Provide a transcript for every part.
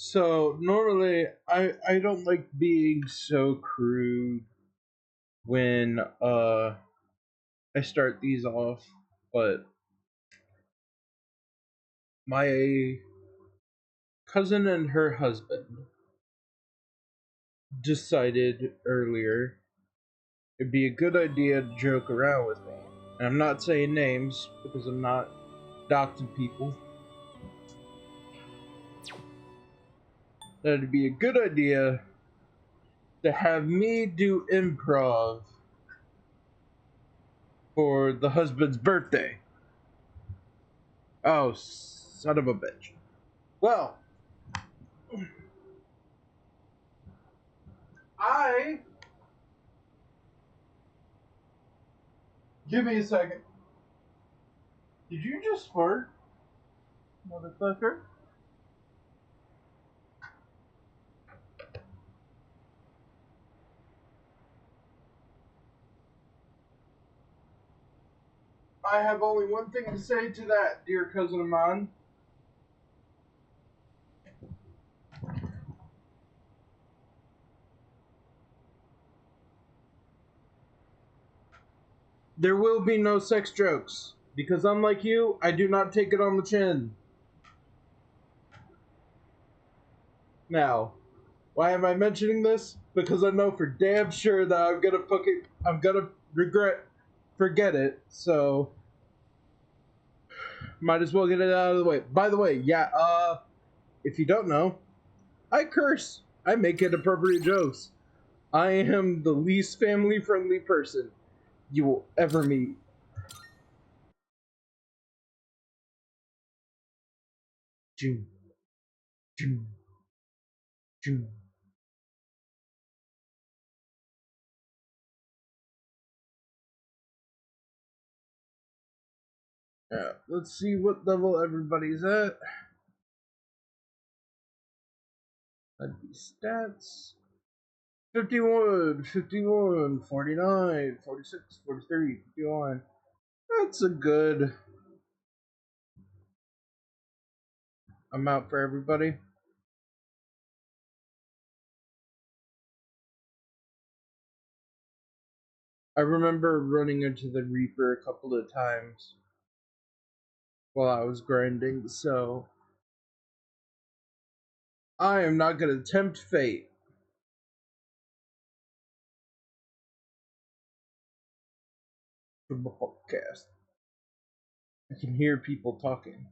So normally I don't like being so crude when I start these off, but my cousin and her husband decided earlier it'd be a good idea to joke around with me. And I'm not saying names because I'm not doxing people. That it'd be a good idea to have me do improv for the husband's birthday. Oh, son of a bitch. Well, I give me a second. Did you just fart, motherfucker? I have only one thing to say to that, dear cousin of mine. There will be no sex jokes. Because unlike you, I do not take it on the chin. Now, why am I mentioning this? Because I know for damn sure that I'm gonna forget it, so might as well get it out of the way. By the way, yeah, if you don't know, I curse. I make inappropriate jokes. I am the least family friendly person you will ever meet. June, June, June. Yeah, let's see what level everybody's at. That'd be stats. 51, 51, 49, 46, 43, 51. That's a good amount for everybody. I remember running into the Reaper a couple of times while I was grinding, so I am not going to tempt fate. From the podcast. I can hear people talking.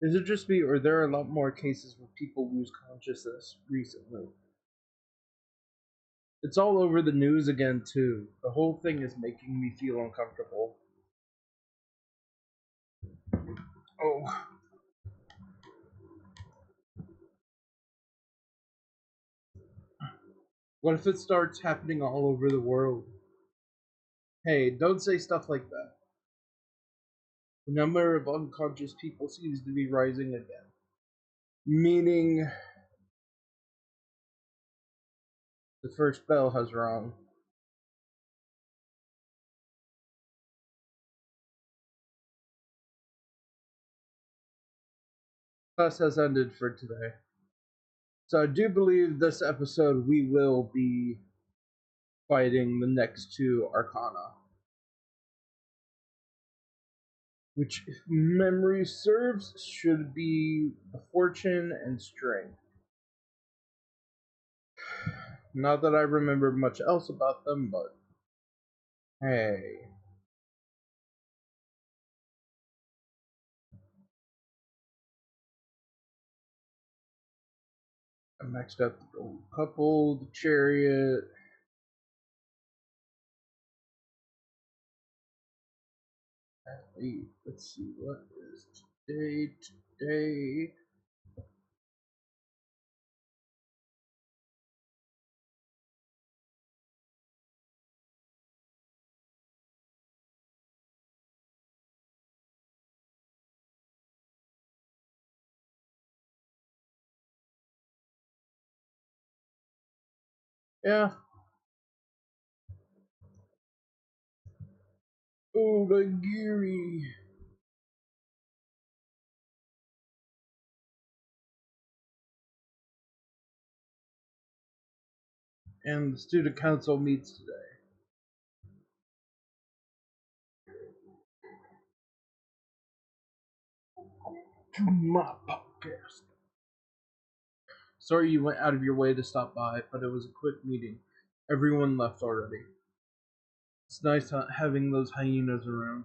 Is it just me, or there are a lot more cases where people lose consciousness recently? It's all over the news again, too. The whole thing is making me feel uncomfortable. Oh. What if it starts happening all over the world? Hey, don't say stuff like that. The number of unconscious people seems to be rising again. Meaning, the first bell has rung. Class has ended for today. So I do believe this episode we will be fighting the next two Arcana. Which, if memory serves, should be the Fortune and Strength. Not that I remember much else about them, but hey. I maxed out the Golden Couple, the Chariot. Let's see, what is today? Today. Yeah. Oh, the Geary. And the student council meets today. To my podcast. Sorry you went out of your way to stop by, but it was a quick meeting. Everyone left already. It's nice having those hyenas around.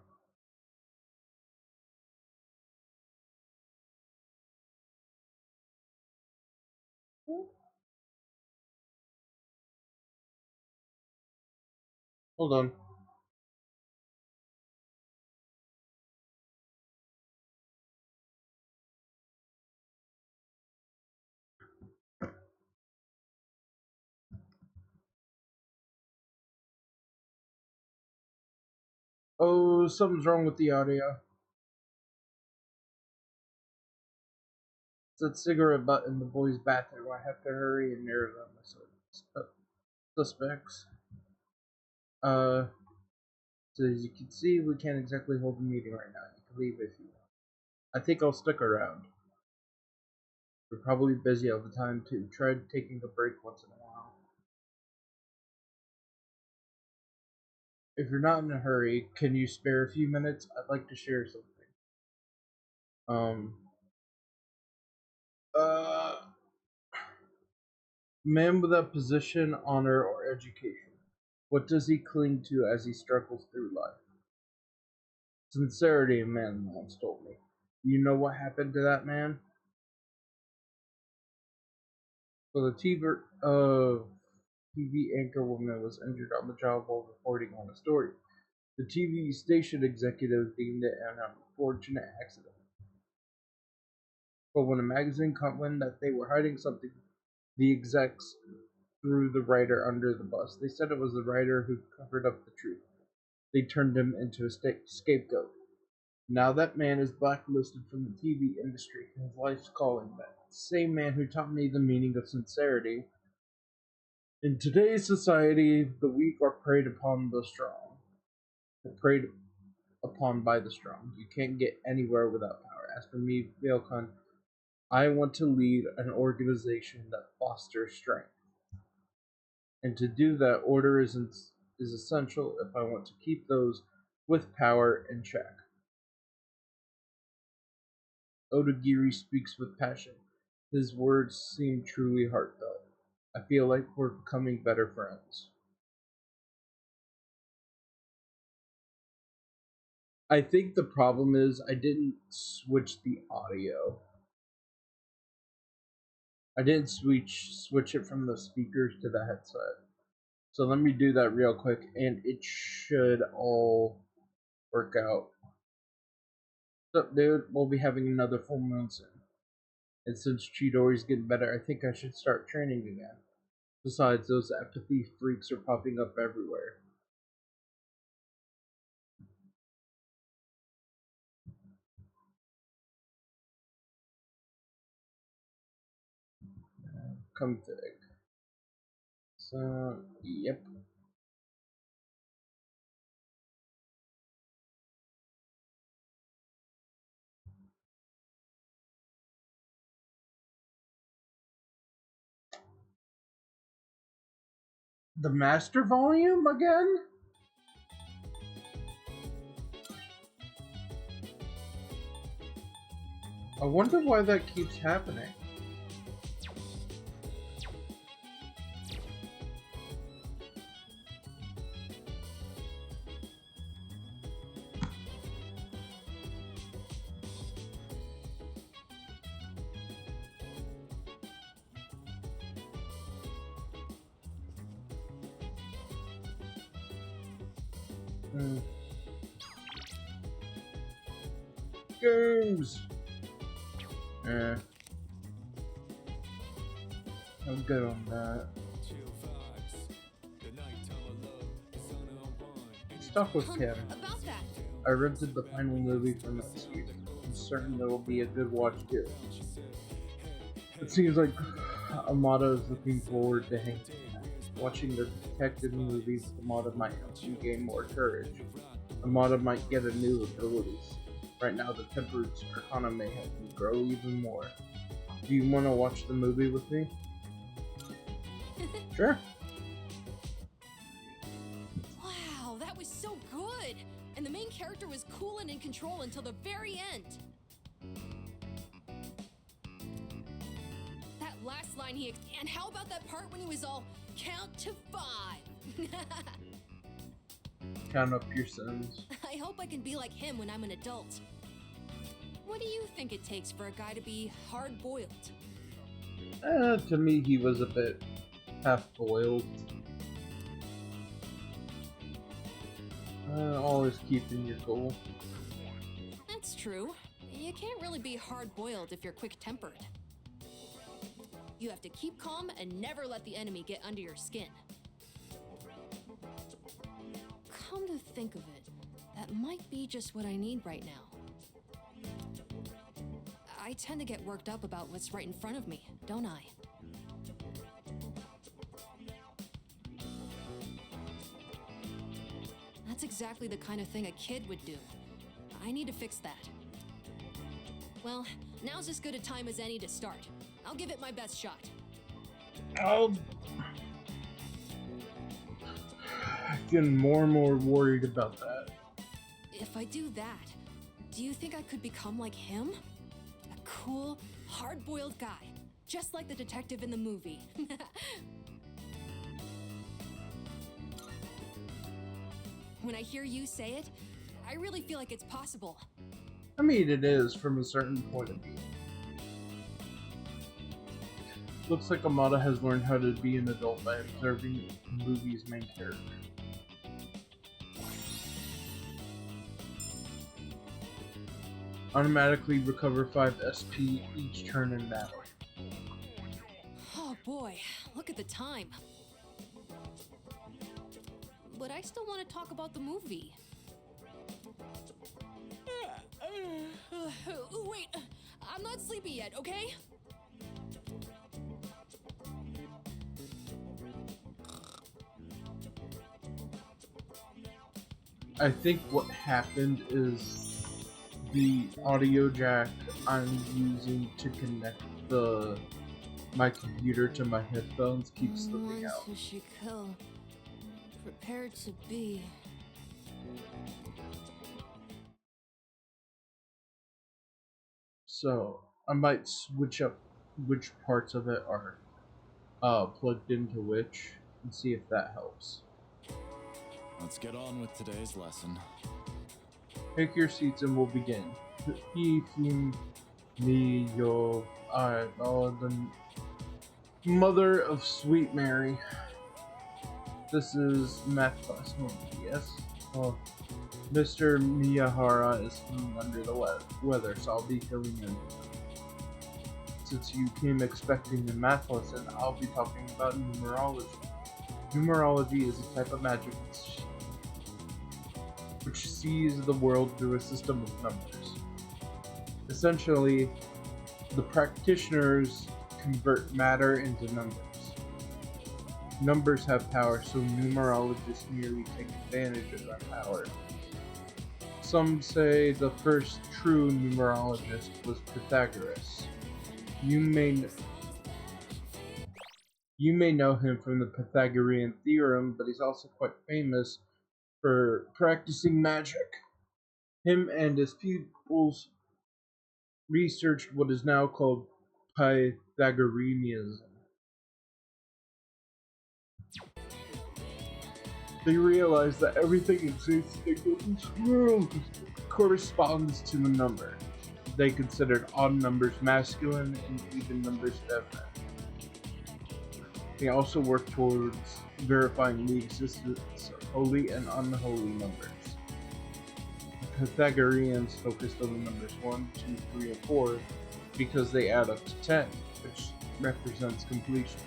Hold on. Oh, something's wrong with the audio. It's that cigarette butt in the boys' bathroom. I have to hurry and narrow down my suspects. So as you can see, we can't exactly hold a meeting right now. You can leave if you want. I think I'll stick around. We're probably busy all the time too. Try taking a break once in a while. If you're not in a hurry, can you spare a few minutes? I'd like to share something. Uh, Man without position, honor, or education. What does he cling to as he struggles through life? Sincerity, a man once told me. You know what happened to that man? So the TV anchor woman was injured on the job while reporting on a story. The TV station executive deemed it an unfortunate accident. But when a magazine caught wind that they were hiding something, the execs threw the writer under the bus. They said it was the writer who covered up the truth. They turned him into a scapegoat. Now that man is blacklisted from the TV industry. His life's calling that same man who taught me the meaning of sincerity. In today's society, the weak are preyed upon the strong. They're preyed upon by the strong. You can't get anywhere without power. As for me, Veilcon, I want to lead an organization that fosters strength. And to do that, order is essential if I want to keep those with power in check. Odagiri speaks with passion. His words seem truly heartfelt. I feel like we're becoming better friends. I think the problem is I didn't switch the audio. I didn't switch it from the speakers to the headset. So let me do that real quick and it should all work out. What's up, dude? We'll be having another full moon soon. And since Chidori's getting better, I think I should start training again. Besides, those apathy freaks are popping up everywhere. Config. So, yep. The master volume again? I wonder why that keeps happening. Games! I'm good on that. Stuff with Kim. I rented the final movie for next week. I'm certain it will be a good watch too. It seems like Amada is looking forward to watching the detective movies. Amada might help him gain more courage. Amada might get a new abilities. Right now, the Tempered Arcana may help him grow even more. Do you want to watch the movie with me? Sure. and in control until the very end. That last line and how about that part when he was all, count to 5? Count up your sins. I hope I can be like him when I'm an adult. What do you think it takes for a guy to be hard-boiled? To me, he was a bit half-boiled. Always keeping your goal. That's true. You can't really be hard-boiled if you're quick-tempered. You have to keep calm and never let the enemy get under your skin. Come to think of it, that might be just what I need right now. I tend to get worked up about what's right in front of me, don't I? That's exactly the kind of thing a kid would do. I need to fix that. Well, now's as good a time as any to start. I'll give it my best shot. I'm getting more and more worried about that. If I do that, do you think I could become like him? A cool, hard-boiled guy, just like the detective in the movie. When I hear you say it, I really feel like it's possible. I mean, it is from a certain point of view. Looks like Amada has learned how to be an adult by observing the movie's main character. Automatically recover 5 SP each turn in battle. Oh boy, look at the time. But I still want to talk about the movie. Wait, I'm not sleepy yet, okay? I think what happened is the audio jack I'm using to connect my computer to my headphones keeps slipping out. Prepared to be. So I might switch up which parts of it are plugged into which and see if that helps. Let's get on with today's lesson. Take your seats and we'll begin. He, me, yo, the mother of Sweet Mary. This is math class normally, yes? Well, Mr. Miyahara is feeling under the weather, so I'll be filling in. Since you came expecting a math lesson, I'll be talking about numerology. Numerology is a type of magic which sees the world through a system of numbers. Essentially, the practitioners convert matter into numbers. Numbers have power, so numerologists merely take advantage of that power. Some say the first true numerologist was Pythagoras. You may know him from the Pythagorean theorem, but he's also quite famous for practicing magic. Him and his pupils researched what is now called Pythagoreanism. They realized that everything existing in this world corresponds to a number. They considered odd numbers masculine and even numbers feminine. They also worked towards verifying the existence of holy and unholy numbers. The Pythagoreans focused on the numbers 1, 2, 3, and 4 because they add up to 10, which represents completion.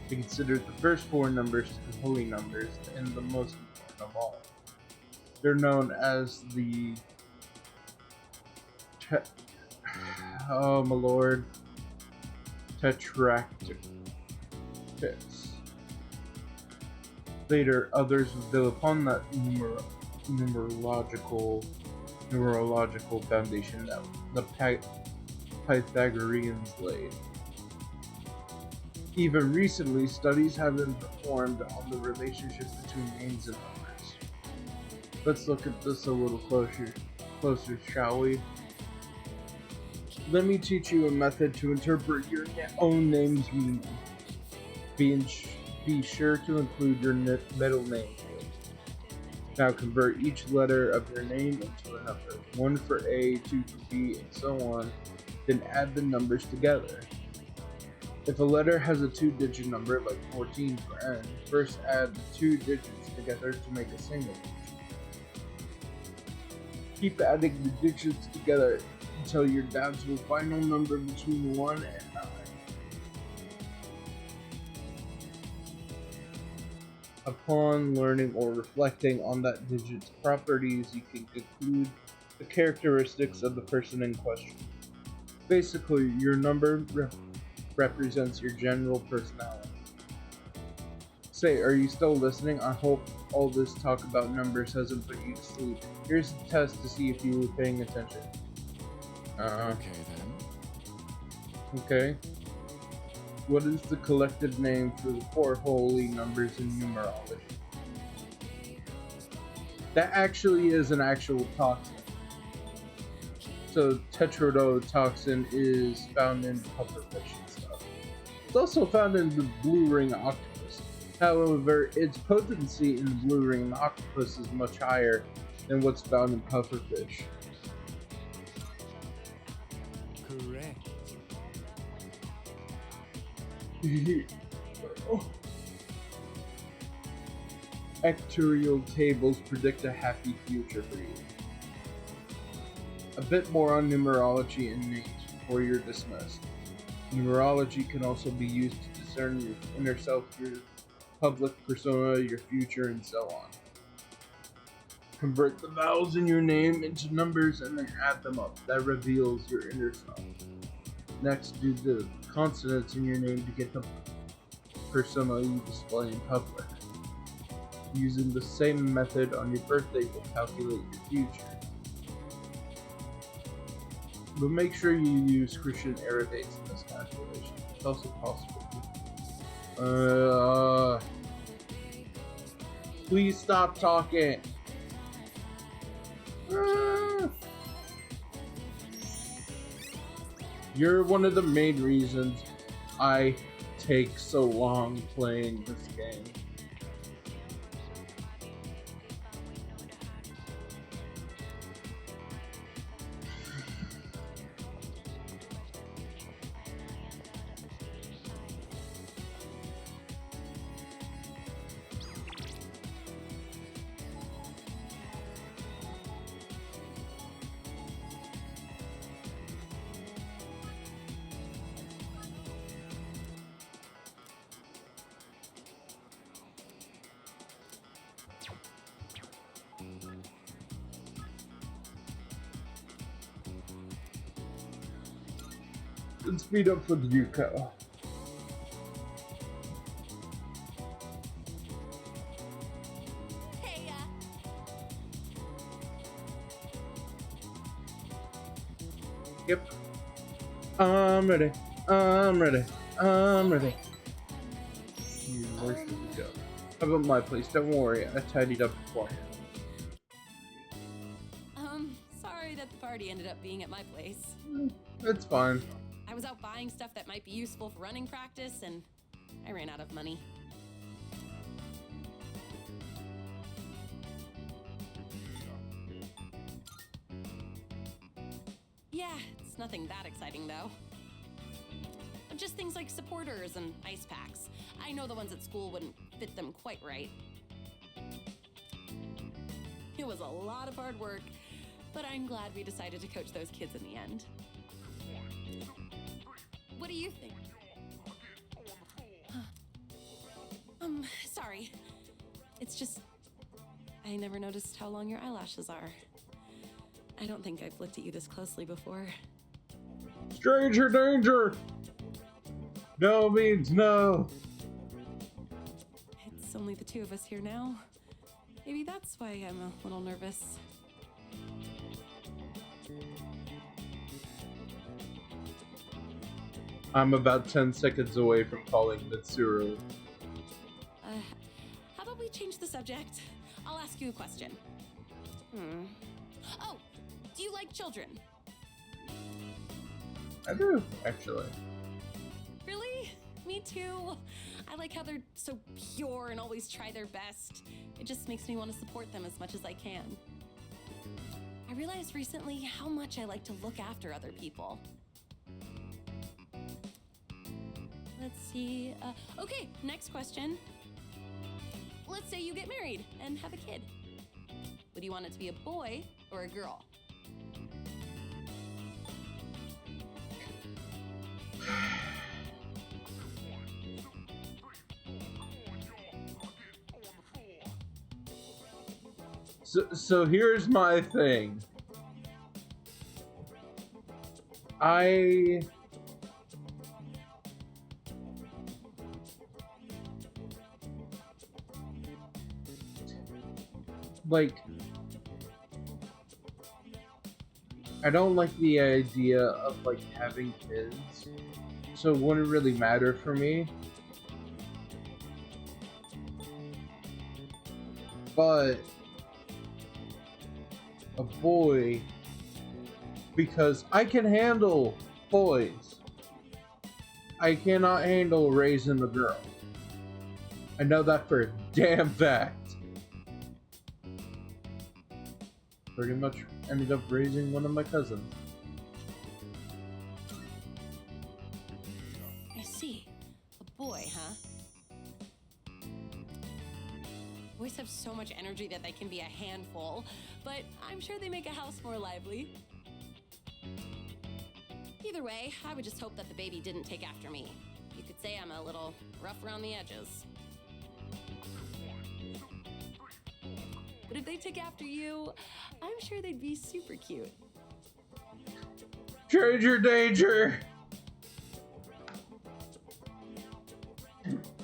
They considered the first 4 numbers to be holy numbers and the most important of all. They're known as the oh my lord, Tetractys. Later, others would build upon that numerological foundation that the Pythagoreans laid. Even recently, studies have been performed on the relationship between names and numbers. Let's look at this a little closer. closer, shall we? Let me teach you a method to interpret your own name's meaning. Be sure to include your middle name. Now convert each letter of your name into a number. 1 for A, 2 for B, and so on. Then add the numbers together. If a letter has a 2-digit number, like 14 for N, first add the 2 digits together to make a single digit. Keep adding the digits together until you're down to a final number between 1 and 9. Upon learning or reflecting on that digit's properties, you can conclude the characteristics of the person in question. Basically, your number represents your general personality. Say, are you still listening? I hope all this talk about numbers hasn't put you to sleep. Here's the test to see if you were paying attention. Okay then. Okay. What is the collective name for the 4 holy numbers in numerology? That actually is an actual toxin. So tetrodotoxin is found in pufferfish and stuff. It's also found in the blue ring octopus. However, its potency in the blue ring octopus is much higher than what's found in pufferfish. Correct. Actuarial tables predict a happy future for you. A bit more on numerology and names before you're dismissed. Numerology can also be used to discern your inner self, your public persona, your future, and so on. Convert the vowels in your name into numbers and then add them up. That reveals your inner self. Next, do the consonants in your name to get the persona you display in public. Using the same method on your birthday will calculate your future. But make sure you use Christian error dates in this calculation. It's also possible. Please stop talking. You're one of the main reasons I take so long playing this game. Let's speed up with Yuko. Hey, Yep. I'm ready. I'm ready. I'm ready. Where should we go? How about my place? Don't worry, I tidied up beforehand. Sorry that the party ended up being at my place. It's fine. I was out buying stuff that might be useful for running practice, and I ran out of money. Yeah, it's nothing that exciting, though. Just things like supporters and ice packs. I know the ones at school wouldn't fit them quite right. It was a lot of hard work, but I'm glad we decided to coach those kids in the end. What do you think? Sorry. It's just, I never noticed how long your eyelashes are. I don't think I've looked at you this closely before. Stranger danger! No means no. It's only the two of us here now. Maybe that's why I'm a little nervous. I'm about 10 seconds away from calling Mitsuru. How about we change the subject? I'll ask you a question. Oh, Do you like children? I do, actually. Really? Me too. I like how they're so pure and always try their best. It just makes me want to support them as much as I can. I realized recently how much I like to look after other people. Let's see. Okay, next question. Let's say you get married and have a kid. Would you want it to be a boy or a girl? So here's my thing. I don't like the idea of like having kids, so it wouldn't really matter for me. But a boy, because I can handle boys. I cannot handle raising a girl. I know that for a damn fact. Pretty much ended up raising one of my cousins. I see. A boy, huh? Boys have so much energy that they can be a handful, but I'm sure they make a house more lively. Either way, I would just hope that the baby didn't take after me. You could say I'm a little rough around the edges. But if they took after you, I'm sure they'd be super cute. Stranger danger!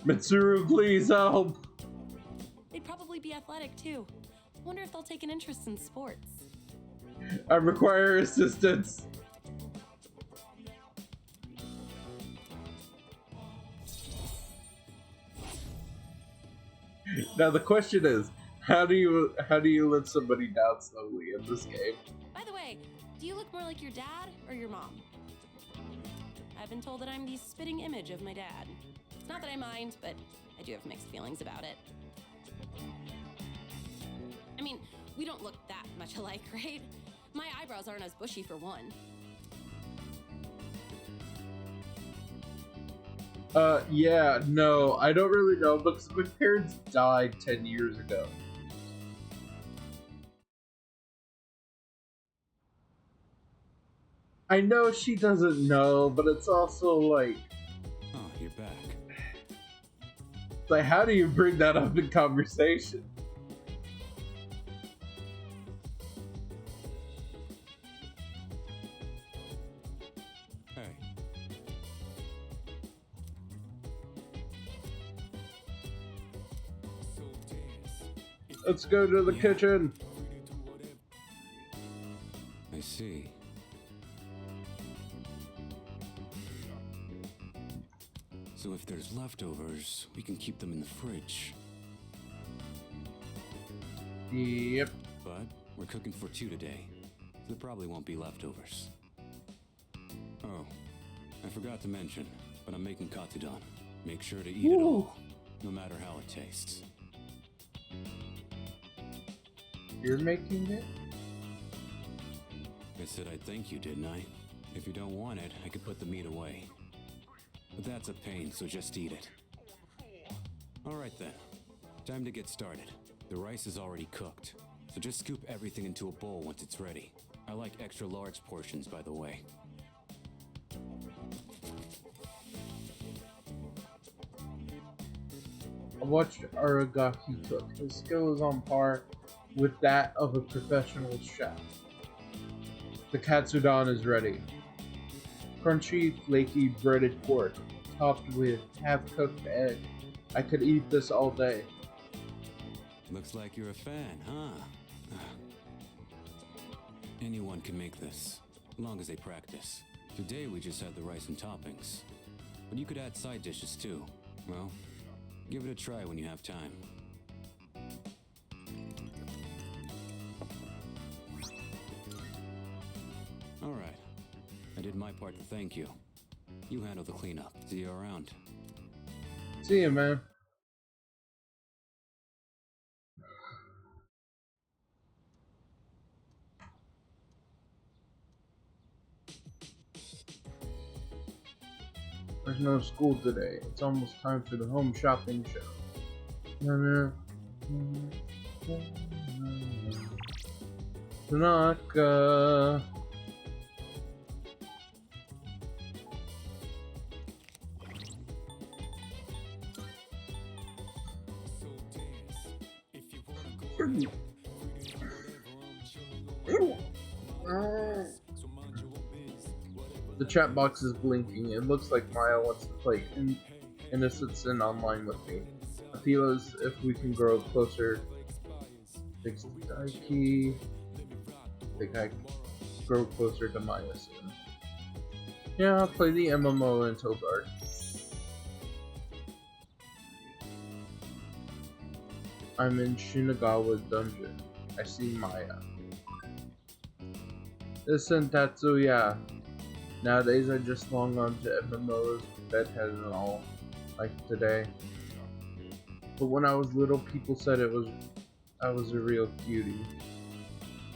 Mitsuru, please help! They'd probably be athletic too. Wonder if they'll take an interest in sports. I require assistance. Now the question is, how do you let somebody down slowly in this game? By the way, do you look more like your dad or your mom? I've been told that I'm the spitting image of my dad. It's not that I mind, but I do have mixed feelings about it. I mean, we don't look that much alike, right? My eyebrows aren't as bushy for one. Yeah, no, I don't really know because my parents died 10 years ago. I know she doesn't know, but it's also like... Oh, you're back. Like, how do you bring that up in conversation? Hey. Let's go to the kitchen. I see. So if there's leftovers, we can keep them in the fridge. Yep. But we're cooking for 2 today. So there probably won't be leftovers. Oh, I forgot to mention, but I'm making katsudon. Make sure to eat it all, no matter how it tastes. You're making it? I said I'd thank you, didn't I? If you don't want it, I could put the meat away. But that's a pain, so just eat it. Alright then. Time to get started. The rice is already cooked, so just scoop everything into a bowl once it's ready. I like extra large portions, by the way. I watched Aragaki cook. His skill is on par with that of a professional chef. The katsudon is ready. Crunchy, flaky breaded pork, topped with half-cooked egg. I could eat this all day. Looks like you're a fan, huh? Anyone can make this, as long as they practice. Today we just had the rice and toppings. But you could add side dishes too. Well, give it a try when you have time. All right. I did my part to thank you. You handle the cleanup. See you around. See ya, man. There's no school today. It's almost time for the home shopping show. Tanaka. The chat box is blinking. It looks like Maya wants to play Innocent Sin online with me. I feel as if we can grow closer. Fix the die key. I think I grow closer to Maya soon. Yeah, I'll play the MMO until dark. I'm in Shinagawa Dungeon. I see Maya. Listen, Tatsuya. Nowadays I just long on to MMOs, bedhead and all, like today. But when I was little, people said I was a real cutie.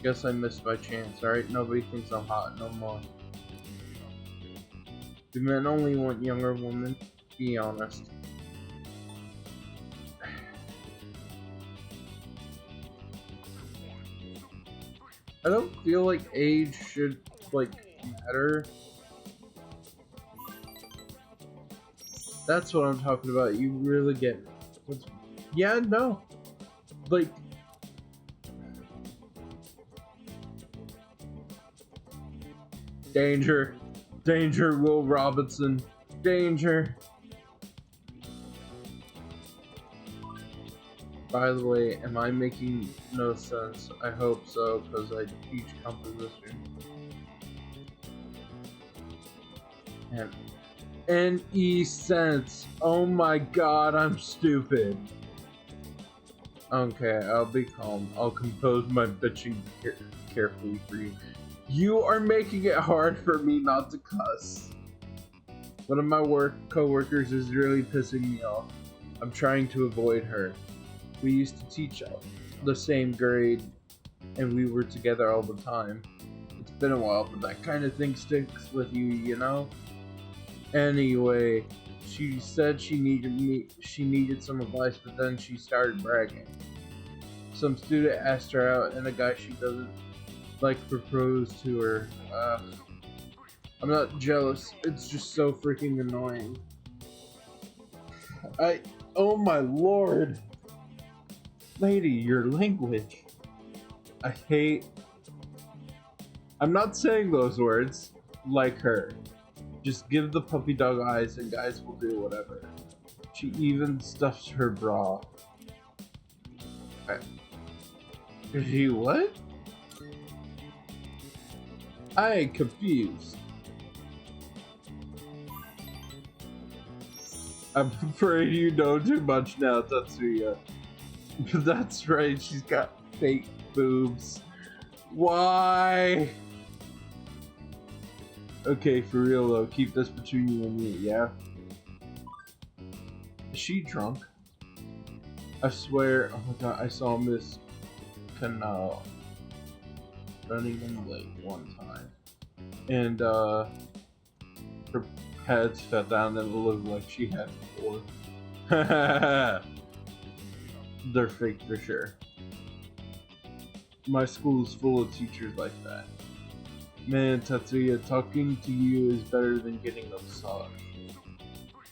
Guess I missed my chance, alright? Nobody thinks I'm hot no more. Do men only want younger women? Be honest. I don't feel like age should, like, matter. That's what I'm talking about. You really get what's... Yeah, no. Like... Danger. Danger, Will Robinson. Danger. By the way, am I making no sense? I hope so, because I teach composition. And N-E sense. Oh my god, I'm stupid. Okay, I'll be calm. I'll compose my bitching carefully for you. You are making it hard for me not to cuss. One of my co-workers is really pissing me off. I'm trying to avoid her. We used to teach the same grade, and we were together all the time. It's been a while, but that kind of thing sticks with you, you know? Anyway, she said she needed some advice, but then she started bragging. Some student asked her out, and a guy she doesn't like proposed to her. I'm not jealous, it's just so freaking annoying. Oh my lord! Lady, your language. I'm not saying those words like her. Just give the puppy dog eyes and guys will do whatever. She even stuffs her bra. She what? I ain't confused. I'm afraid you know too much now, Tatsuya. That's right, she's got fake boobs. Why? Okay, for real though, keep this between you and me, yeah? Is she drunk? I swear, oh my god, I saw Miss Canal running in late one time. And, her pads fell down and it looked like she had before. They're fake for sure. My school is full of teachers like that. Man, Tatsuya, talking to you is better than getting a massage.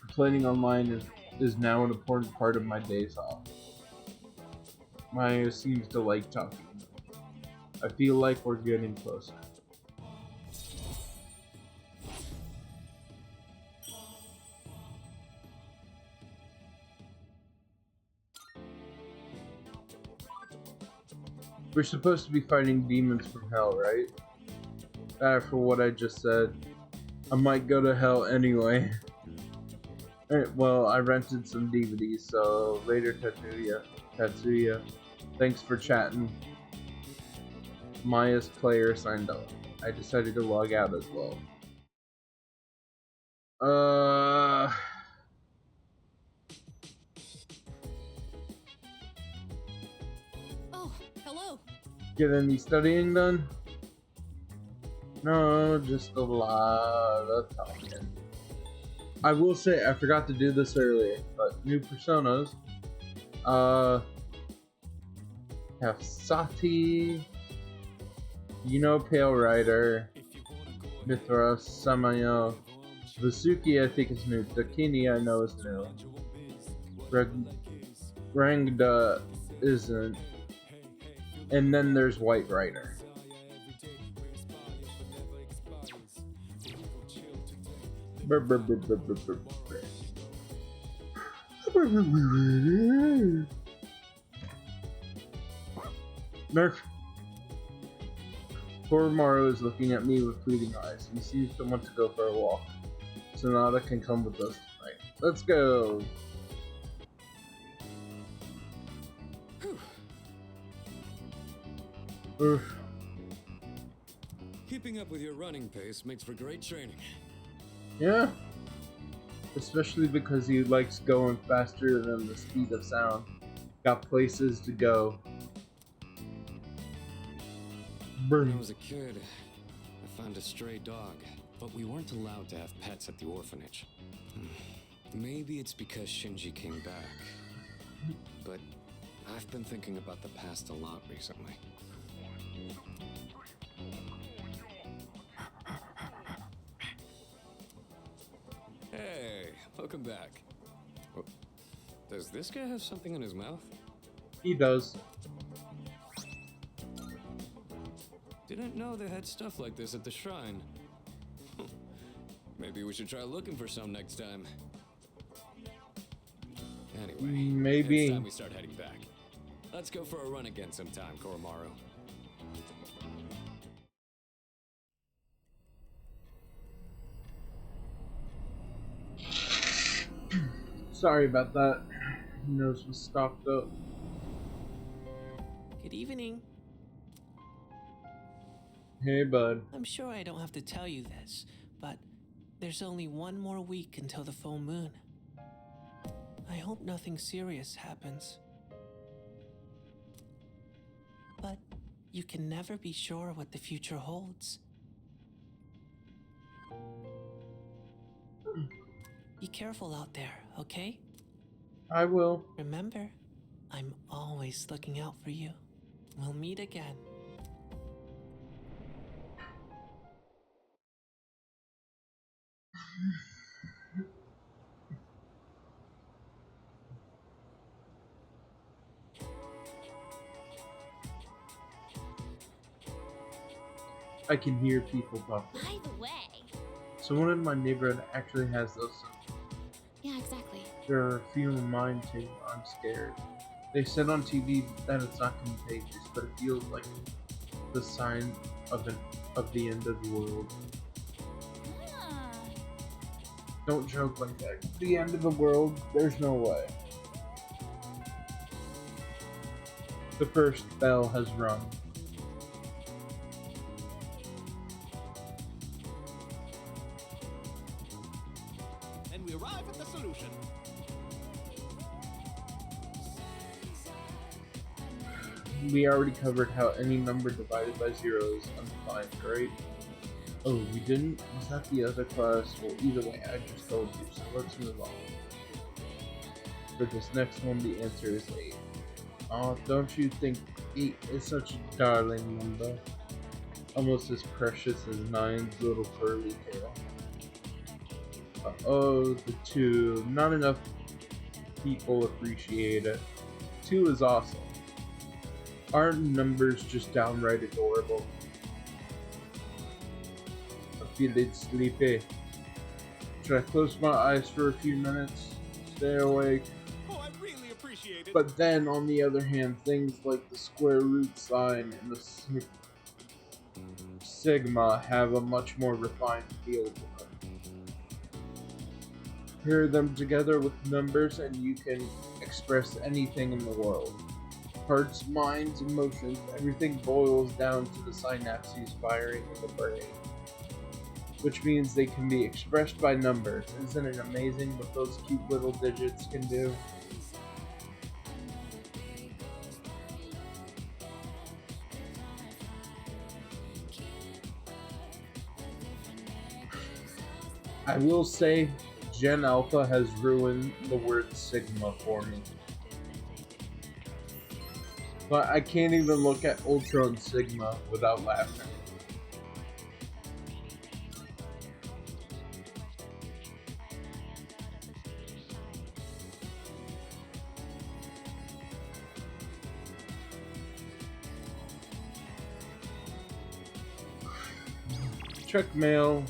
Complaining online is now an important part of my days off. Maya seems to like talking. I feel like we're getting closer. We're supposed to be fighting demons from hell, right? For what I just said. I might go to hell anyway. Alright, well, I rented some DVDs, so later, Tatsuya. Thanks for chatting. Maya's player signed up. I decided to log out as well. Oh, hello. Get any studying done? No, just a lot of talking. I will say, I forgot to do this earlier, but new personas. Have Sati, Pale Rider, Mithra, Samayo, Vasuki I think is new, Dakini I know is new, Rangda isn't, and then there's White Rider. Nerf. Koromaru is looking at me with pleading eyes. He seems to want to go for a walk. Sonata can come with us tonight. Let's go! Keeping up with your running pace makes for great training. Yeah. Especially because he likes going faster than the speed of sound. Got places to go. When I was a kid, I found a stray dog, but we weren't allowed to have pets at the orphanage. Maybe it's because Shinji came back, but I've been thinking about the past a lot recently. Hey, welcome back. Oh, does this guy have something in his mouth? He does. Didn't know they had stuff like this at the shrine. Maybe we should try looking for some next time. Anyway, maybe. It's time we start heading back. Let's go for a run again sometime, Koromaru. Sorry about that. Nose was stopped up. Good evening. Hey, bud. I'm sure I don't have to tell you this, but there's only one more week until the full moon. I hope nothing serious happens. But you can never be sure what the future holds. Be careful out there, okay? I will. Remember, I'm always looking out for you. We'll meet again. I can hear people talking. By the way. Someone in my neighborhood actually has those. Yeah, exactly. There are a few in mine too. I'm scared. They said on TV that it's not contagious, but it feels like the sign of the end of the world. Ah. Don't joke like that. The end of the world? There's no way. The first bell has rung. And we arrive at the solution. We already covered how any number divided by 0 is undefined, right? Oh, we didn't? Was that the other class? Well, either way, I just told you, so let's move on. For this next one, the answer is 8. Oh, don't you think 8 is such a darling number? Almost as precious as 9's little curly tail. Oh, the 2. Not enough people appreciate it. 2 is awesome. Aren't numbers just downright adorable? I feel sleepy. Should I close my eyes for a few minutes? Stay awake? Oh, I really appreciate it. But then, on the other hand, things like the square root sign and the sigma have a much more refined feel to them. Pair them together with numbers and you can express anything in the world. hearts, minds, emotions, everything boils down to the synapses firing in the brain. Which means they can be expressed by numbers. Isn't it amazing what those cute little digits can do? I will say, Gen Alpha has ruined the word Sigma for me. But I can't even look at Ultra and Sigma without laughing. Check mail.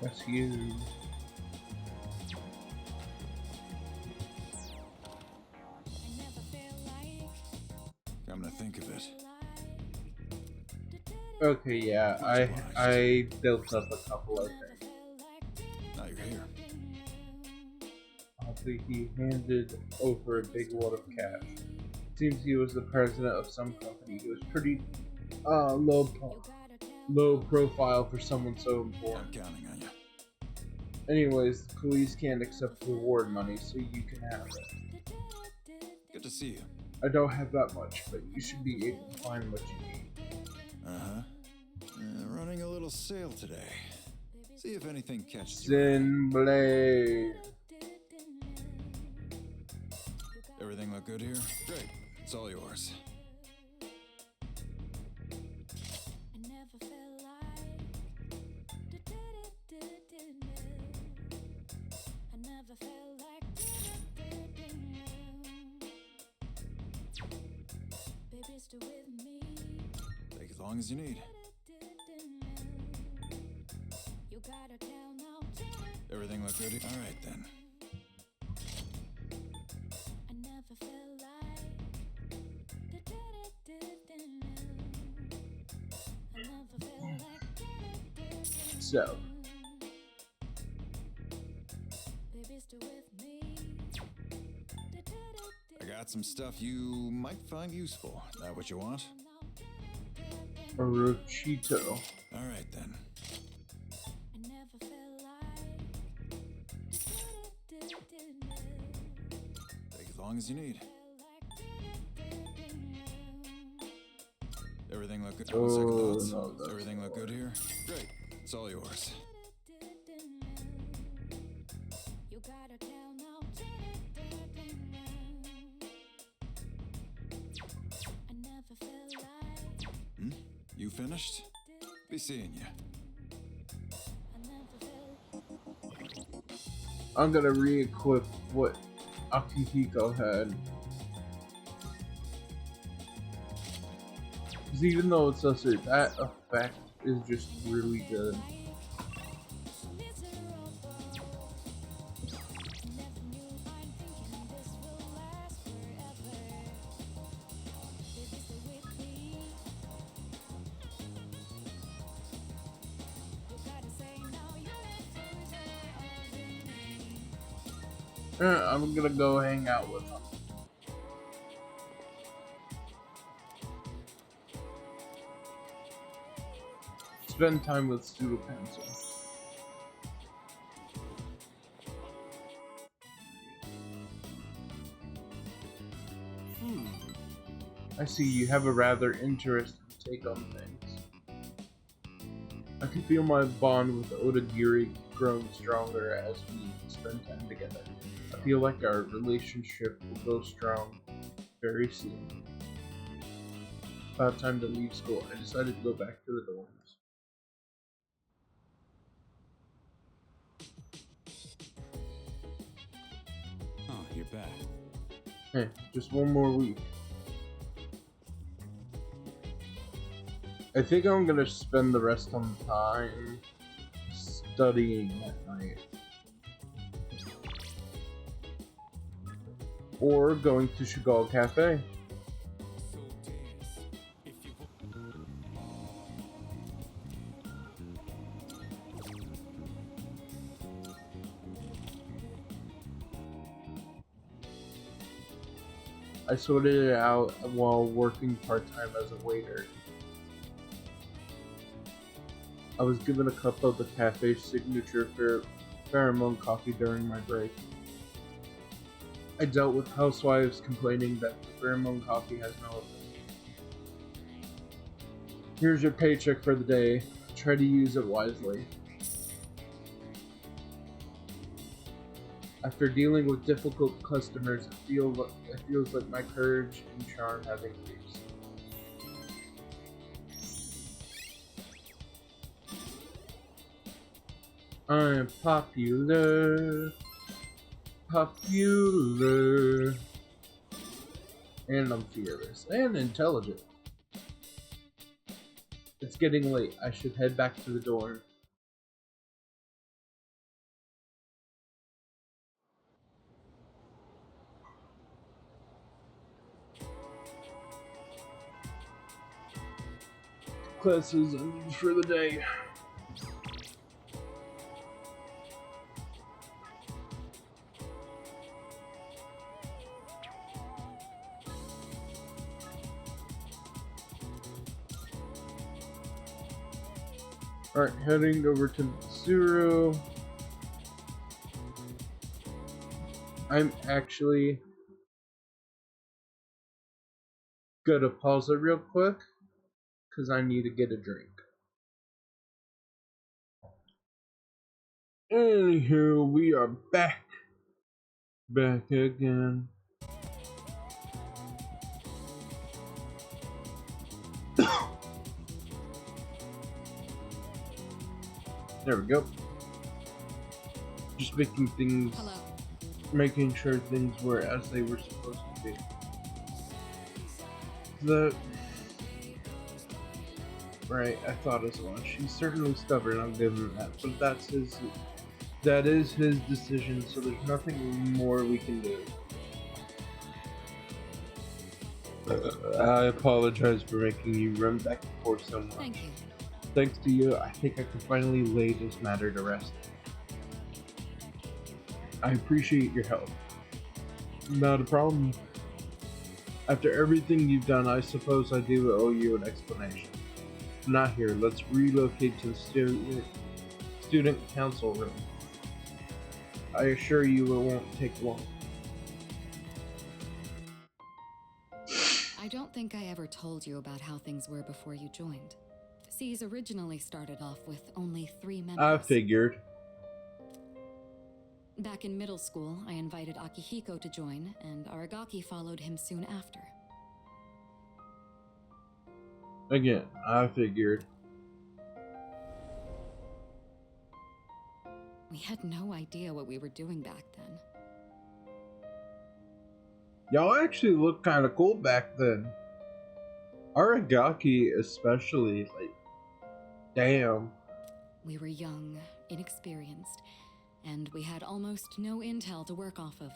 That's you. Come to think of it, Okay, yeah, I built up a couple, I think. now you're here. Oddly, he handed over a big wad of cash. Seems he was the president of some company. He was pretty low profile for someone so I'm important. counting on you. Anyways, the police can't accept reward money, so you can have it. Good to see you. I don't have that much, but you should be able to find what you need. Uh-huh. Running a little sale today. See if anything catches your eye. Zinblade. Everything look good here? Great. It's all yours. Take as long as you need. Everything look good? All right then. So, I got some stuff you might find useful. That what you want? Orochito. All right then. Take as long as you need. Everything look good? Oh, Second thoughts? no, that's Everything look good here? Great. It's all yours. You finished? Be seeing you. I'm gonna re-equip what Akihiko had. Because even though it's lesser, that effect is just really good. I'm gonna go hang out with him. Spend time with Pseudo Pencil. I see you have a rather interesting take on things. I can feel my bond with Odagiri growing stronger as we spend time together. I feel like our relationship will go strong very soon. About time to leave school, I decided to go back to the dorms. Oh, you're back. Hey, just one more week. I think I'm gonna spend the rest of the time studying at night. Or going to Chagall Cafe. I sorted it out while working part-time as a waiter. I was given a cup of the cafe's signature pheromone coffee during my break. I dealt with housewives complaining that the pheromone coffee has no effect. Here's your paycheck for the day. Try to use it wisely. After dealing with difficult customers, it feels like my courage and charm have increased. I'm popular, and I'm fearless and intelligent. It's getting late. I should head back to the dorm. Classes ended for the day. Alright, heading over to Mitsuru. I'm actually gonna pause it real quick because I need to get a drink. Anywho, we are back again. There we go. Just Hello. making sure things were as they were supposed to be. Right, I thought as much. He's certainly stubborn, I'll give him that, but that is his decision, so there's nothing more we can do. I apologize for making you run back and forth so much. Thank you. Thanks to you, I think I can finally lay this matter to rest. I appreciate your help. Not a problem. After everything you've done, I suppose I do owe you an explanation. Not here. Let's relocate to the student council room. I assure you it won't take long. I don't think I ever told you about how things were before you joined. C's originally started off with only 3 members. I figured. Back in middle school, I invited Akihiko to join, and Aragaki followed him soon after. Again, I figured. We had no idea what we were doing back then. Y'all actually looked kind of cool back then. Aragaki especially, like, damn. We were young, inexperienced, and we had almost no intel to work off of.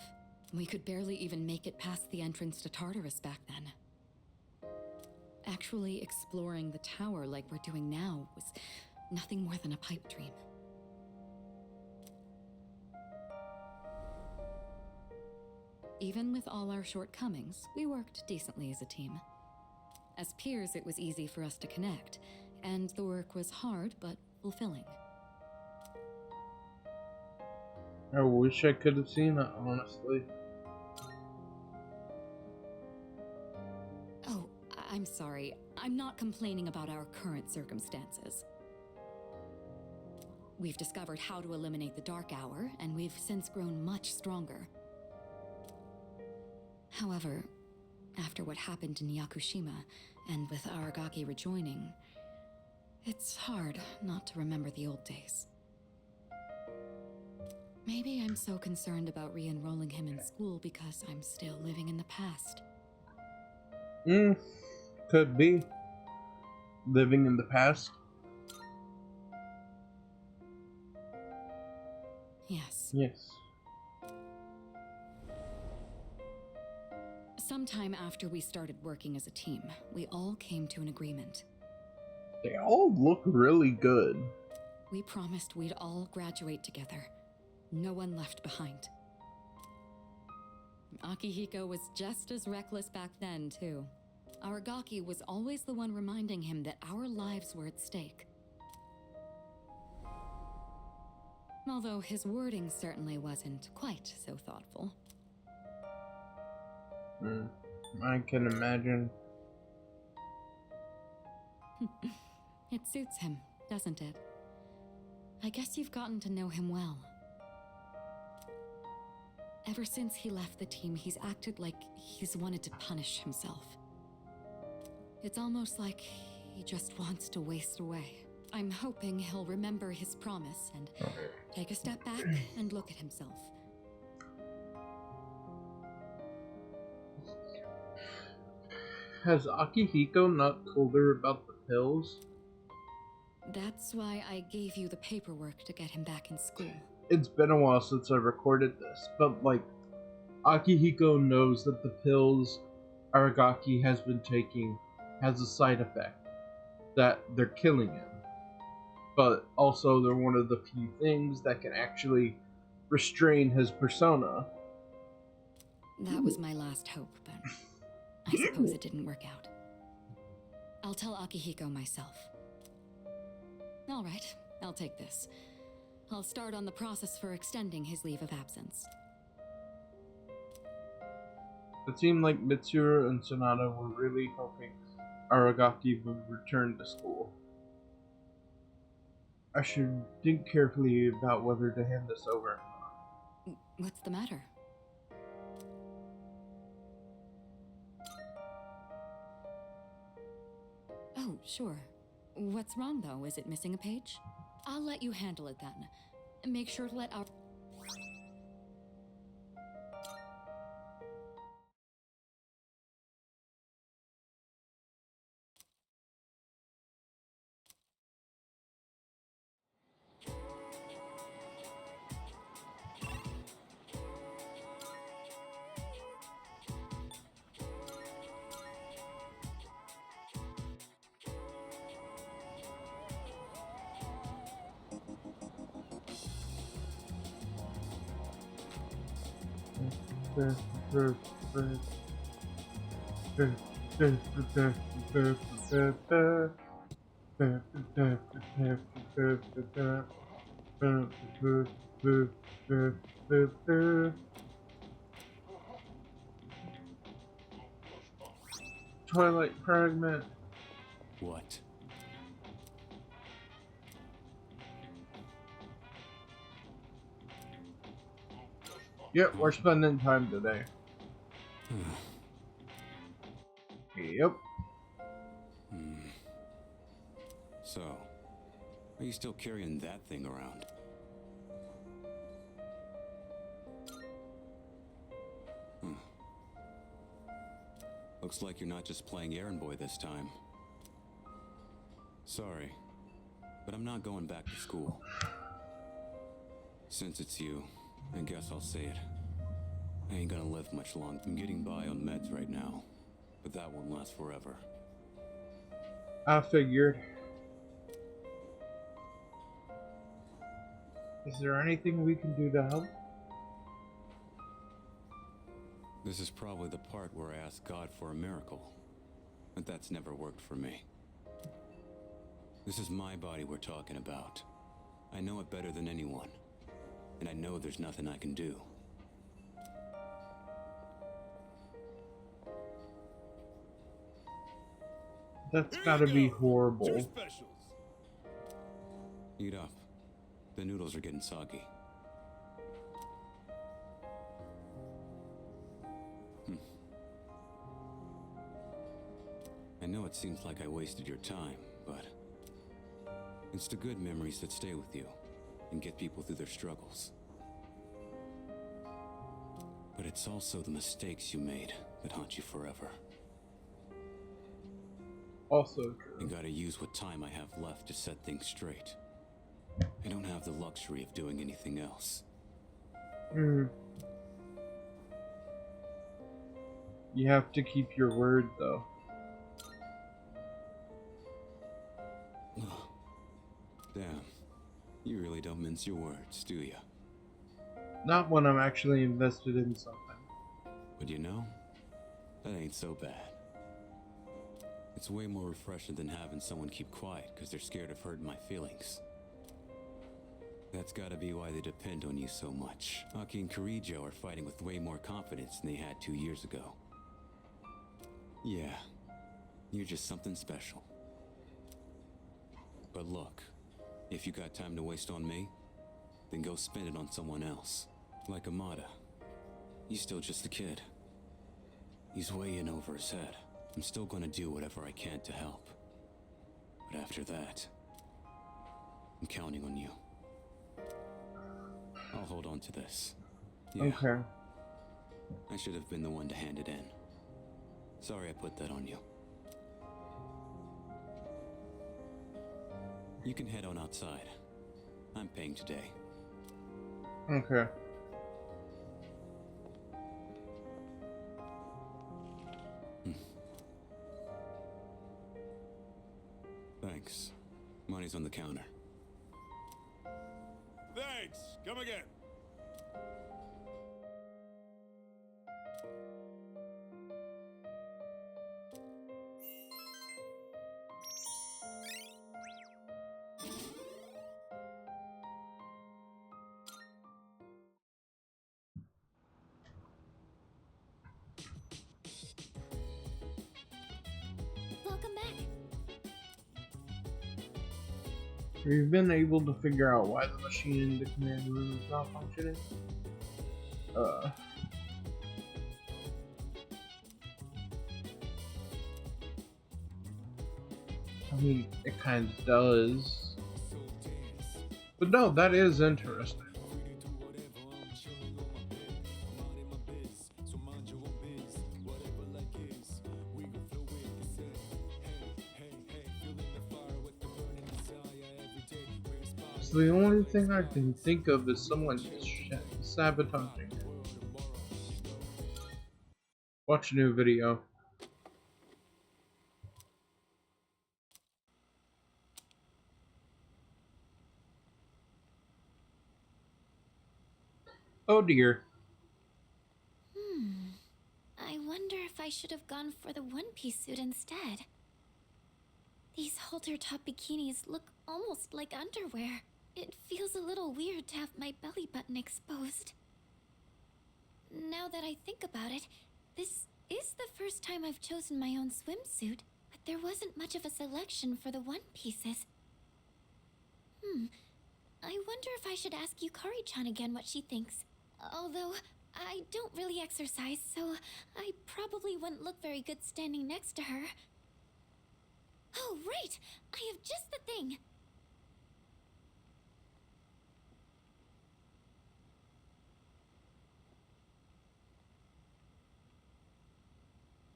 We could barely even make it past the entrance to Tartarus back then. Actually exploring the tower like we're doing now was nothing more than a pipe dream. Even with all our shortcomings, we worked decently as a team. As peers, it was easy for us to connect, and the work was hard but fulfilling. I wish I could have seen it, honestly. Oh, I'm sorry. I'm not complaining about our current circumstances. We've discovered how to eliminate the Dark Hour, and we've since grown much stronger. However, after what happened in Yakushima, and with Aragaki rejoining, it's hard not to remember the old days. Maybe I'm so concerned about re-enrolling him in school because I'm still living in the past. Could be. living in the past. Yes. Yes. Sometime after we started working as a team, we all came to an agreement. They all look really good. We promised we'd all graduate together. No one left behind. Akihiko was just as reckless back then, too. Aragaki was always the one reminding him that our lives were at stake. Although his wording certainly wasn't quite so thoughtful. I can imagine. It suits him, doesn't it? I guess you've gotten to know him well. Ever since he left the team, he's acted like he's wanted to punish himself. It's almost like he just wants to waste away. I'm hoping he'll remember his promise and take a step back and look at himself. Has Akihiko not told her about the pills? That's why I gave you the paperwork to get him back in school. It's been a while since I recorded this, but like, Akihiko knows that the pills Aragaki has been taking has a side effect, that they're killing him. But also they're one of the few things that can actually restrain his persona. That was my last hope, but I suppose it didn't work out. I'll tell Akihiko myself. All right, I'll take this. I'll start on the process for extending his leave of absence. It seemed like Mitsuru and Sonata were really hoping Aragaki would return to school. I should think carefully about whether to hand this over. What's the matter? Oh, sure. What's wrong, though? Is it missing a page? I'll let you handle it then. Make sure to let our... Twilight fragment. What? Yep, we're spending time today. Yep. So, are you still carrying that thing around? Looks like you're not just playing errand boy this time. Sorry, but I'm not going back to school. Since it's you, I guess I'll say it. I ain't gonna live much longer. I'm getting by on meds right now, but that won't last forever. I figured. Is there anything we can do to help? This is probably the part where I ask God for a miracle, but that's never worked for me. This is my body we're talking about. I know it better than anyone, and I know there's nothing I can do. That's gotta be horrible. Two specials. Eat up. The noodles are getting soggy. I know it seems like I wasted your time, but it's the good memories that stay with you and get people through their struggles. But it's also the mistakes you made that haunt you forever. Also I true. gotta use what time I have left to set things straight. I don't have the luxury of doing anything else. Hmm. You have to keep your word, though. Damn. You really don't mince your words, do ya? Not when I'm actually invested in something. But you know, that ain't so bad. It's way more refreshing than having someone keep quiet because they're scared of hurting my feelings. That's gotta be why they depend on you so much. Aki and Kirijo are fighting with way more confidence than they had 2 years ago. Yeah, you're just something special. But look, if you got time to waste on me, then go spend it on someone else. Like Amada. He's still just a kid. He's way in over his head. I'm still gonna do whatever I can to help. But after that, I'm counting on you. I'll hold on to this. Yeah, Okay. I should have been the one to hand it in. Sorry I put that on you. You can head on outside. I'm paying today. Okay. Thanks. Money's on the counter. Thanks. Come again. Welcome back. We've been able to figure out why the machine in the command room is not functioning. I mean, it kind of does. But no, that is interesting. So the only thing I can think of is someone sabotaging it. Watch a new video. Oh dear. I wonder if I should have gone for the one-piece suit instead. These halter-top bikinis look almost like underwear. It feels a little weird to have my belly button exposed. Now that I think about it, this is the first time I've chosen my own swimsuit, but there wasn't much of a selection for the one-pieces. I wonder if I should ask Yukari-chan again what she thinks. Although, I don't really exercise, so I probably wouldn't look very good standing next to her. Oh, right! I have just the thing!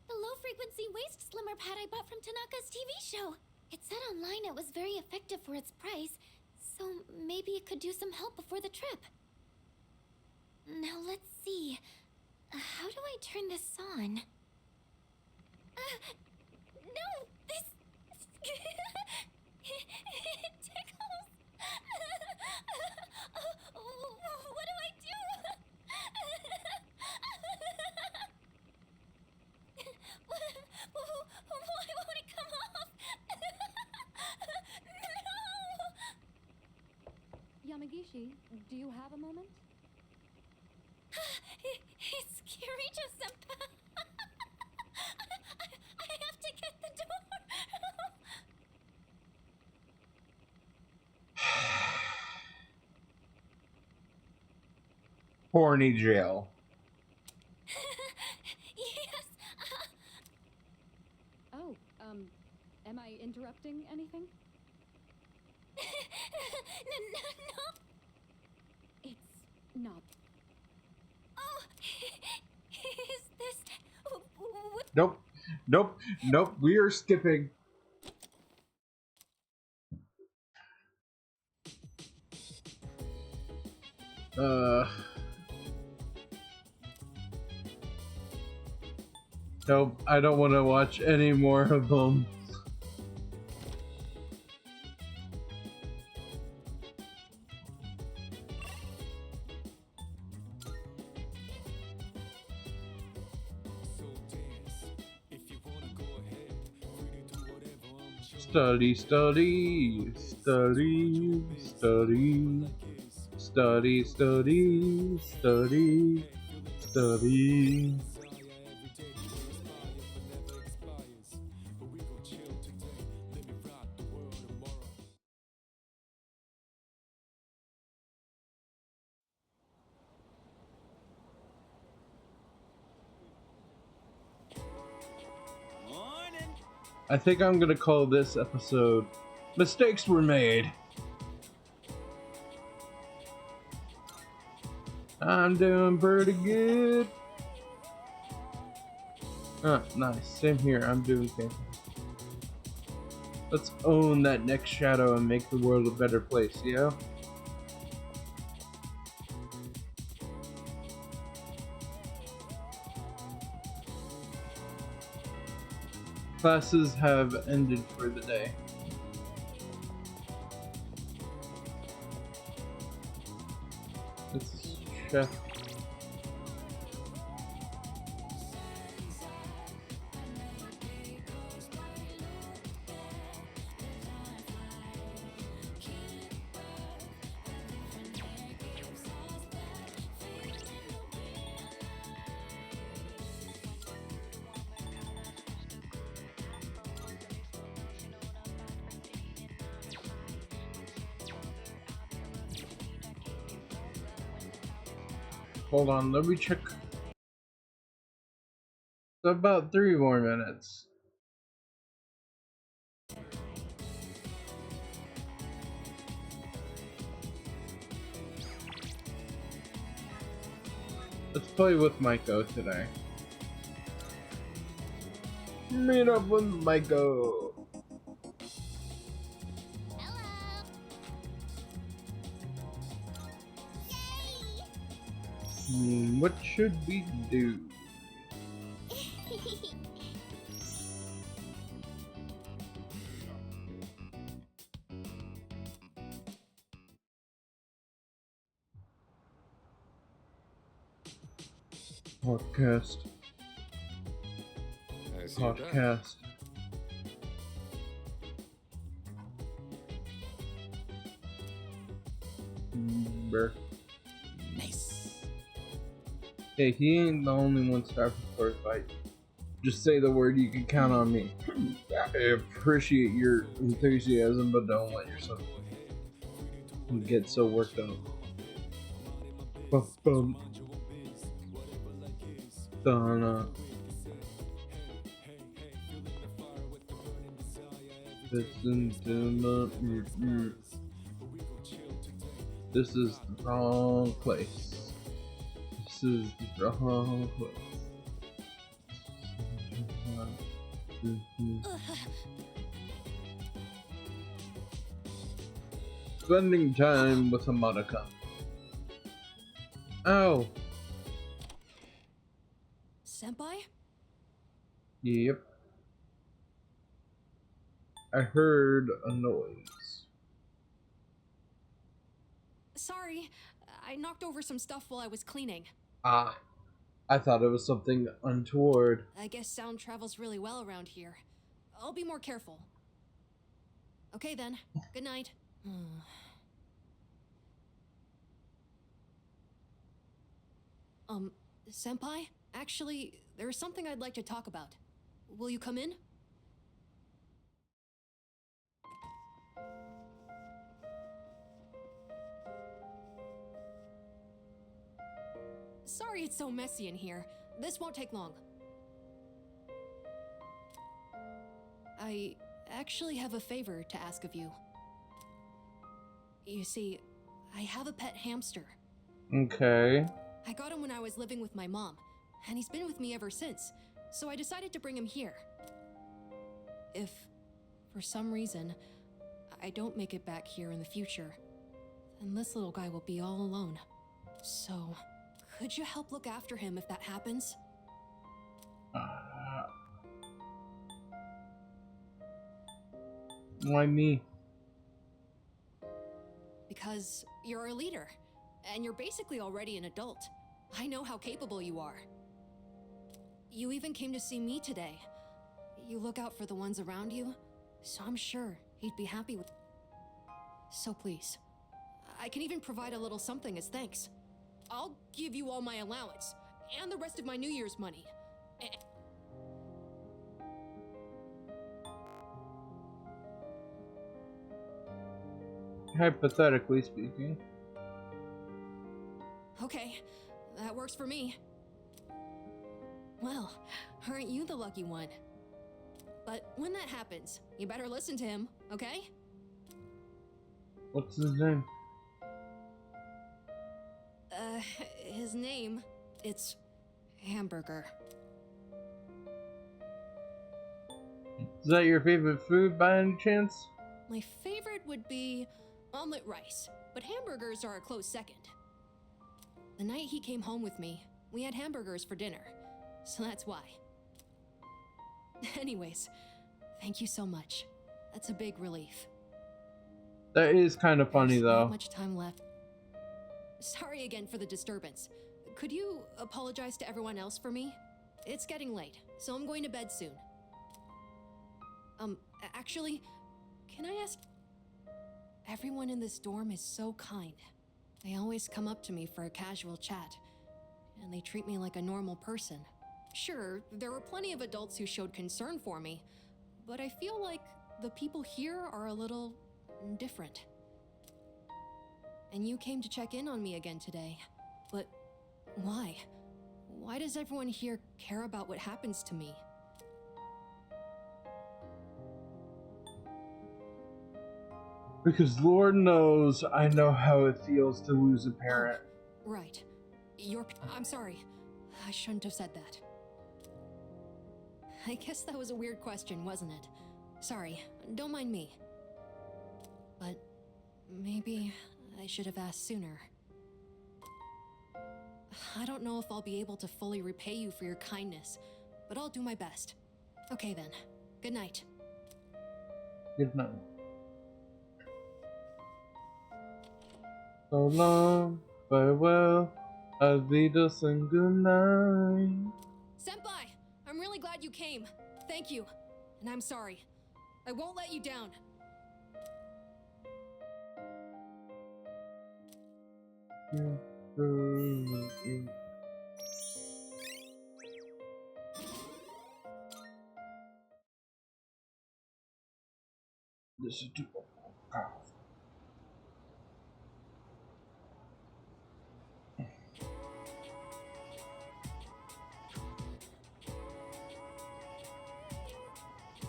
The low-frequency waist slimmer pad I bought from Tanaka's TV show. It said online it was very effective for its price, so maybe it could do some help before the trip. Now let's see. How do I turn this on? No! This... it tickles! What do I do? Why won't it come off? No! Yamagishi, do you have a moment? It's Kirijo-senpai. I have to get the door. Horny jail. Yes. Oh, am I interrupting anything? No. It's not. Oh, is this... Nope. We are skipping. Uh, nope, I don't want to watch any more of them. Study, study, study, study, study, study, study, study. I think I'm gonna call this episode Mistakes Were Made. I'm doing pretty good. Nice. Same here. I'm doing okay. Let's own that next shadow and make the world a better place, yeah? Classes have ended for the day. This is Chef. Hold on, let me check. It's about 3 more minutes. Let's play with Maiko today. Meet up with Maiko. What should we do? Podcast. Podcast. Nice. Hey, he ain't the only one starving for a fight. Just say the word, you can count on me. I appreciate your enthusiasm, but don't let yourself get so worked up. Bum. Donna. Listen to my This is the wrong place. This is the wrong place. Spending time with Hamadaka. Ow. Senpai? Yep. I heard a noise. Sorry, I knocked over some stuff while I was cleaning. Ah. I thought it was something untoward. I guess sound travels really well around here. I'll be more careful. Okay then, good night. Senpai? Actually, there's something I'd like to talk about. Will you come in? Sorry it's so messy in here. This won't take long. I actually have a favor to ask of you. You see, I have a pet hamster. Okay. I got him when I was living with my mom, and he's been with me ever since, so I decided to bring him here. If, for some reason, I don't make it back here in the future, then this little guy will be all alone. So, could you help look after him if that happens? Why me? Because you're a leader, and you're basically already an adult. I know how capable you are. You even came to see me today. You look out for the ones around you, so I'm sure he'd be happy with. So please, I can even provide a little something as thanks. I'll give you all my allowance, and the rest of my New Year's money. Hypothetically speaking. Okay, that works for me. Well, aren't you the lucky one? But when that happens, you better listen to him, okay? What's his name? His name, it's Hamburger. Is that your favorite food by any chance? My favorite would be omelet rice, but hamburgers are a close second. The night he came home with me, we had hamburgers for dinner, so that's why. Anyways, thank you so much. That's a big relief. That is kind of funny There's though. not much time left. Sorry again for the disturbance. Could you apologize to everyone else for me? It's getting late, so I'm going to bed soon. Actually, can I ask? Everyone in this dorm is so kind. They always come up to me for a casual chat, and they treat me like a normal person. Sure, there were plenty of adults who showed concern for me, but I feel like the people here are a little different. And you came to check in on me again today, but why? Why does everyone here care about what happens to me? Because Lord knows I know how it feels to lose a parent. Right. I'm sorry. I shouldn't have said that. I guess that was a weird question, wasn't it? Sorry, don't mind me. But maybe I should have asked sooner. I don't know if I'll be able to fully repay you for your kindness, but I'll do my best. Okay then. Good night. Good night. So long, farewell, Adidas and good night. Senpai, I'm really glad you came. Thank you. And I'm sorry. I won't let you down. This is too powerful.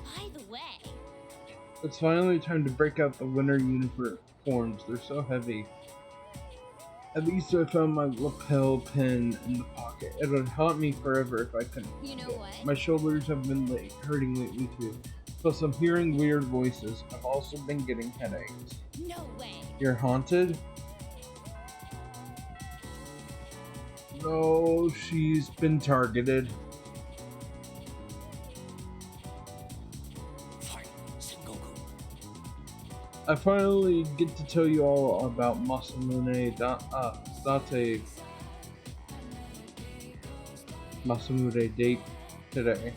By the way, It's finally time to break out the winter uniforms. They're so heavy. At least I found my lapel pin in the pocket. It would haunt me forever if I couldn't. you know find it. what? My shoulders have been hurting lately too. Plus I'm hearing weird voices. I've also been getting headaches. No way. You're haunted? No, she's been targeted. Fight, Sengoku. I finally get to tell you all about Masamune date today.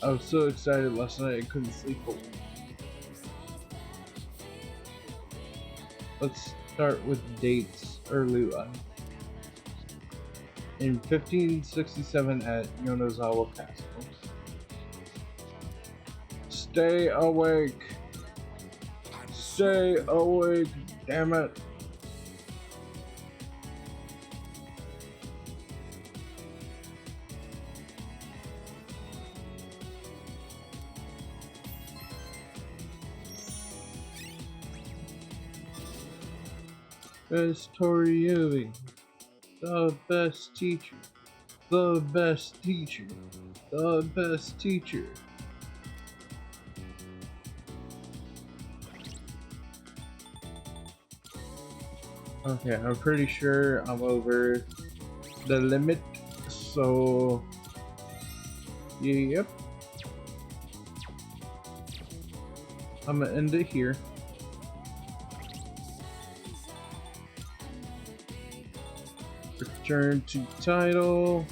I was so excited last night I couldn't sleep a wink. Let's start with dates early life. In 1567 at Yonezawa Castle. Stay awake! Stay awake, damn it! Best Toriui, the best teacher, the best teacher, the best teacher. Okay, I'm pretty sure I'm over the limit, so yep. I'm gonna end it here. Return to title.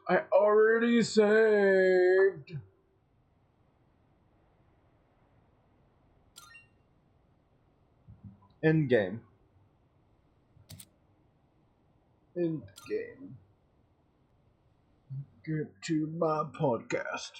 I already saved. End game. End game. Get to my podcast.